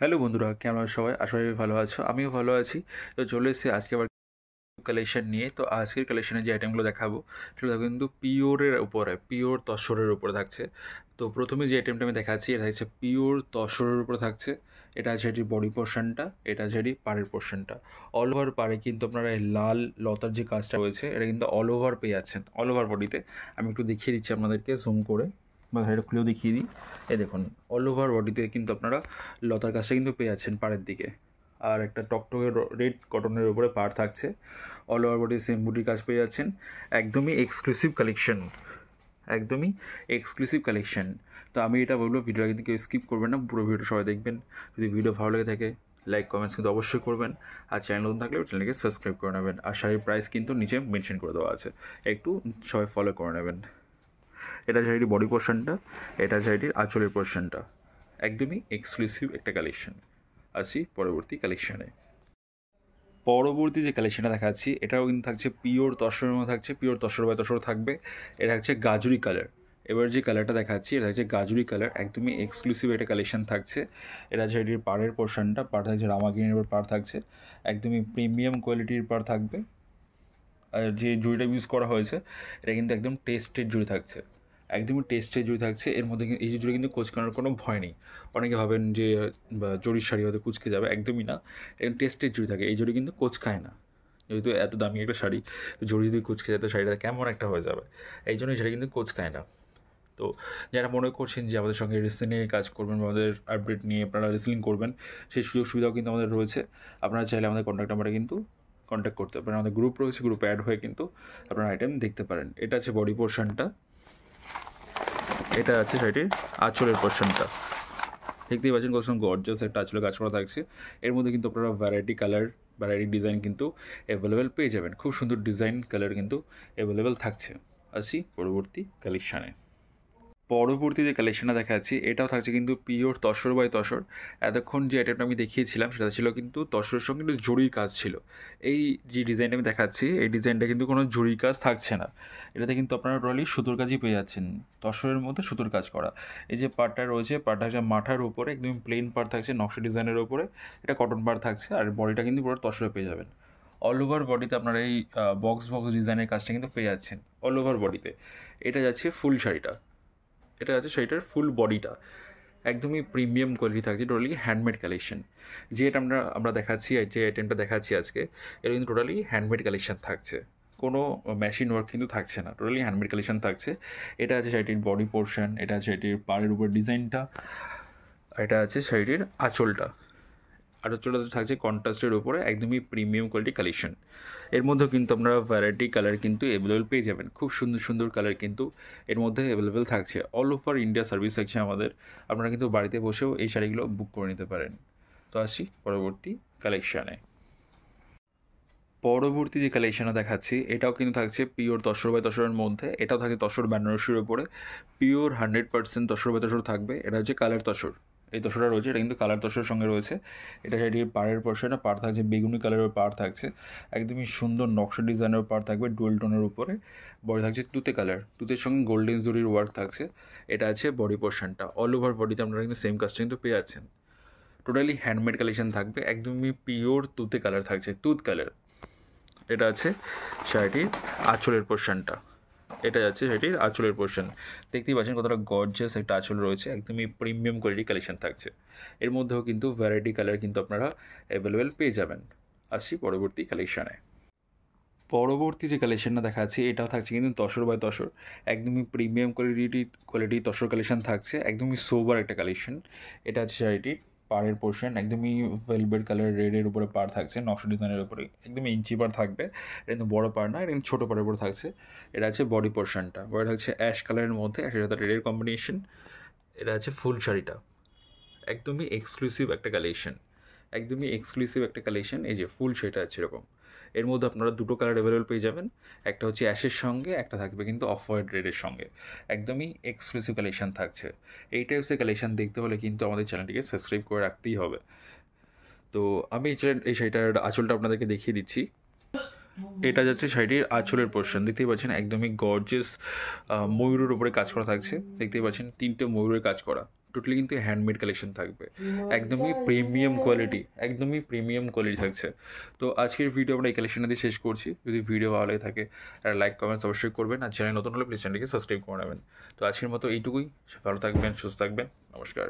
Hello বন্ধুরা, কেমন আছো সবাই? আশা করি ভালো আছো, আমিও ভালো আছি। তো চলে এসেছি আজকে আবার কালেকশন নিয়ে। তো আজকের কালেকশনে যে আইটেমগুলো দেখাবো সেগুলো কিন্তু পিওরের উপরে, পিওর তসরের উপরে থাকছে। তো প্রথমে যে আইটেমটা আমি দেখাচ্ছি এটা হচ্ছে পিওর তসরের উপরে থাকছে। এটা আছে এটির বডি পোর্শনটা, এটা আছে এটি পাড়ের পোর্শনটা। অল ওভার পাড়ে কিন্তু আপনারা এই লাল লতার যে কাজটা রয়েছে এটা কিন্তু অল ওভার পেয়ে যাচ্ছেন, অল ওভার বডিতে। আমি একটু দেখিয়ে দিচ্ছি আপনাদেরকে জুম করে, বা এটা খুলেও দেখিয়ে দিই। এই দেখুন, অল ওভার বডিতে কিন্তু আপনারা লতার কাজটা কিন্তু পেয়ে যাচ্ছেন পাড়ের দিকে। আর একটা টকটকে রেড কটনের উপরে পাড় থাকছে। অল ওভার বডি সেম বুটির কাজ পেয়ে যাচ্ছেন। একদমই এক্সক্লুসিভ কালেকশন, একদমই এক্সক্লুসিভ কালেকশন। তো আমি এটা বলবো, ভিডিওটা কিন্তু কেউ স্কিপ করবেন না, পুরো ভিডিওটা সবাই দেখবেন। যদি ভিডিও ভালো লেগে থাকে লাইক কমেন্টস কিন্তু অবশ্যই করবেন। আর চ্যানেল নতুন থাকলে চ্যানেলকে সাবস্ক্রাইব করে নেবেন। আর শাড়ির প্রাইস কিন্তু নিচে মেনশন করে দেওয়া আছে, একটু সবাই ফলো করে নেবেন। এটা শাড়ির বডি পোর্শনটা, এটা শাড়ির আঁচলের পোর্শনটা। একদমই এক্সক্লুসিভ একটা কালেকশন। আসি পরবর্তী কালেকশানে। পরবর্তী যে কালেকশনটা দেখাচ্ছি এটাও কিন্তু থাকছে পিওর তসরের মধ্যে, থাকছে পিওর তসর বাই তসর থাকবে। এটা হচ্ছে গাজরি কালার। এবার যে কালারটা দেখাচ্ছি এটা হচ্ছে গাজরি কালার, একদমই এক্সক্লুসিভ একটা কালেকশন থাকছে। এটা হচ্ছে এটির পাড়ের পোর্শনটা, পাড় থাকছে রামাগিনের এবার পাড় থাকছে, একদমই প্রিমিয়াম কোয়ালিটির পাড় থাকবে। আর যে জুড়িটা ইউজ করা হয়েছে এটা কিন্তু একদম টেস্টেড জুড়ি থাকছে, একদমই টেস্টেড জুড়ি থাকছে। এর মধ্যে এই যে জুড়ি কিন্তু কোচকানোর কোনো ভয় নেই। অনেকে ভাবেন যে জরির শাড়ি হয়তো কুচকে যাবে, একদমই না। এরকম টেস্টেড জুড়ি থাকে, এই জুড়ি কিন্তু কোচকায় না। যেহেতু এত দামি একটা শাড়ি, জরি যদি কুচকে যায় তো শাড়িটা কেমন একটা হয়ে যাবে, এই জন্য সেটা কিন্তু কোচকায় না। তো যারা মনে করছেন যে আমাদের সঙ্গে রিসেলিংয়ে কাজ করবেন বা আমাদের আপডেট নিয়ে আপনারা রিসেলিং করবেন, সেই সুযোগ সুবিধাও কিন্তু আমাদের রয়েছে। আপনারা চাইলে আমাদের কন্ট্যাক্ট নাম্বারে কিন্তু কন্ট্যাক্ট করতে পারেন। আমাদের গ্রুপ রয়েছে, গ্রুপে অ্যাড হয়ে কিন্তু আপনারা আইটেম দেখতে পারেন। এটা আছে বডি পোর্শনটা, এটা আছে শাড়িটির আঁচলের পোর্শনটা। দেখতেই পাচ্ছেন কত সুন্দর গর্জাস একটা আঁচলে কাজ করা থাকছে। এর মধ্যে কিন্তু আপনারা ভ্যারাইটি কালার, ভ্যারাইটি ডিজাইন কিন্তু অ্যাভেলেবেল পেয়ে যাবেন। খুব সুন্দর ডিজাইন কালার কিন্তু অ্যাভেলেবেল থাকছে। আসি পরবর্তী কালেকশানে। পরবর্তী যে কালেকশনটা দেখাচ্ছি এটাও থাকছে কিন্তু পিওর তসর বাই তসর। এতক্ষণ যে আইটেমটা আমি দেখিয়েছিলাম সেটা ছিল কিন্তু তসরের সঙ্গে কিন্তু জরির কাজ ছিল। এই যে ডিজাইনটা আমি দেখাচ্ছি এই ডিজাইনটা কিন্তু কোনো জরির কাজ থাকছে না। এটাতে কিন্তু আপনারা টোটালি সুতোর কাজই পেয়ে যাচ্ছেন, তসরের মধ্যে সুতোর কাজ করা। এই যে পাড়টা রয়েছে, পাড়টা হচ্ছে মাথার উপরে একদম প্লেন পাড় থাকছে নকশা ডিজাইনের উপরে, এটা কটন পাড় থাকছে। আর বডিটা কিন্তু পুরো তসরে পেয়ে যাবেন। অল ওভার বডিতে আপনারা এই বক্স বক্স ডিজাইনের কাজটা কিন্তু পেয়ে যাচ্ছেন অল ওভার বডিতে। এটা যাচ্ছে ফুল শাড়িটা, এটা আছে শাড়িটার ফুল বডিটা, একদমই প্রিমিয়াম কোয়ালিটি থাকছে, টোটালি হ্যান্ডমেড কালেকশন। যে এটা আমরা দেখাচ্ছি, যে আইটেমটা দেখাচ্ছি আজকে, এটা কিন্তু টোটালি হ্যান্ডমেড কালেকশন থাকছে, কোনো মেশিন ওয়ার্ক কিন্তু থাকছে না, টোটালি হ্যান্ডমেড কালেকশন থাকছে। এটা আছে শাড়িটির বডি পোর্শন, এটা আছে শাড়িটির পাড়ের উপর ডিজাইনটা, এটা আছে শাড়িটির আঁচলটা। আর আঁচলটা থাকছে কন্ট্রাস্টের উপরে, একদমই প্রিমিয়াম কোয়ালিটি কালেকশন। এর মধ্যেও কিন্তু আপনারা ভ্যারাইটি কালার কিন্তু অ্যাভেলেবেল পেয়ে যাবেন, খুব সুন্দর সুন্দর কালার কিন্তু এর মধ্যে অ্যাভেলেবেল থাকছে। অল ওভার ইন্ডিয়া সার্ভিস থাকছে আমাদের, আপনারা কিন্তু বাড়িতে বসেও এই শাড়িগুলো বুক করে নিতে পারেন। তো আসি পরবর্তী কালেকশানে। পরবর্তী যে কালেকশানটা দেখাচ্ছি এটাও কিন্তু থাকছে পিওর তসর বাই তসরের মধ্যে। এটাও থাকছে তসর বেনারসির উপরে, পিওর 100% তসর বাই তসর থাকবে। এটা হচ্ছে কালার তসর, এই তসরটা রয়েছে এটা কিন্তু কালার তসরের সঙ্গে রয়েছে। এটা সেটির পাড়ের পোর্শনটা, পাড় থাকছে বেগুনি কালারের পাড় থাকছে, একদমই সুন্দর নকশা ডিজাইনের পাড় থাকবে ডুয়েল টোনের উপরে। বডি থাকছে তুতে কালার, তুতের সঙ্গে গোল্ডেন জরির ওয়ার্ক থাকছে। এটা আছে বডি পোর্শনটা, অল ওভার বডিতে আপনারা কিন্তু সেম কাজটা কিন্তু পেয়ে যাচ্ছেন। টোটালি হ্যান্ডমেড কালেকশন থাকবে, একদমই পিওর তুতে কালার থাকছে, তুত কালার। এটা আছে শাড়িটির আঁচলের পোর্শনটা, এটা যাচ্ছে সেটির আঁচলের পোর্শন। দেখতেই পাচ্ছেন কতটা গর্জিয়াস একটা আঁচল রয়েছে, একদমই প্রিমিয়াম কোয়ালিটি কালেকশন থাকছে। এর মধ্যেও কিন্তু ভ্যারাইটি কালার কিন্তু আপনারা অ্যাভেলেবেল পেয়ে যাবেন। আসছি পরবর্তী কালেকশানে। পরবর্তী যে কালেকশনটা দেখাচ্ছি এটাও থাকছে কিন্তু তসর বাই তসর, একদমই প্রিমিয়াম কোয়ালিটি তসর কালেকশন থাকছে, একদমই সোবার একটা কালেকশন। এটা হচ্ছে শাড়িটির পাড়ের পোর্শন, একদমই ভেলভেট কালার রেডের উপরে পাড় থাকছে নকশা ডিজাইনের উপরে, একদমই ইঞ্চি পাড় থাকবে। এটা কিন্তু বড় পাড় না, এটা কিন্তু ছোটো পাড়ের উপর থাকছে। এটা হচ্ছে বডি পোর্শনটা, বডি থাকছে অ্যাশ কালারের মধ্যে, অ্যাশের সাথে রেডের কম্বিনেশন। এটা হচ্ছে ফুল শাড়িটা, একদমই এক্সক্লুসিভ একটা কালেকশন, একদমই এক্সক্লুসিভ একটা কালেকশন। এই যে ফুল শাড়িটা আছে এরকম, এর মধ্যে আপনারা দুটো কালার অ্যাভেলেবল পেয়ে যাবেন। একটা হচ্ছে অ্যাশের সঙ্গে, একটা থাকবে কিন্তু অফ হোয়াইট রেডের সঙ্গে, একদমই এক্সক্লুসিভ কালেকশন থাকছে। এই টাইপসের কালেকশন দেখতে হলে কিন্তু আমাদের চ্যানেলটিকে সাবস্ক্রাইব করে রাখতেই হবে। তো আমি এই শাড়িটার আঁচলটা আপনাদেরকে দেখিয়ে দিচ্ছি। এটা যাচ্ছে শাড়িটির আঁচলের পোর্শন, দেখতেই পাচ্ছেন একদমই গর্জিয়াস ময়ূরের উপরে কাজ করা থাকছে। দেখতেই পাচ্ছেন তিনটে ময়ূরের কাজ করা, টোটালি কিন্তু হ্যান্ডমেড কালেকশন থাকবে, একদমই প্রিমিয়াম কোয়ালিটি থাকছে। তো আজকের ভিডিও আমরা এই কালেকশনটা দিয়ে শেষ করছি। যদি ভিডিও ভালো লাগে থাকে আর লাইক কমেন্টস অবশ্যই করবেন, আর চ্যানেল নতুন হলে প্লিজ চ্যানেলটিকে সাবস্ক্রাইব করে নেবেন। তো আজকের মতো এইটুকুই, ভালো থাকবেন, সুস্থ থাকবেন, নমস্কার।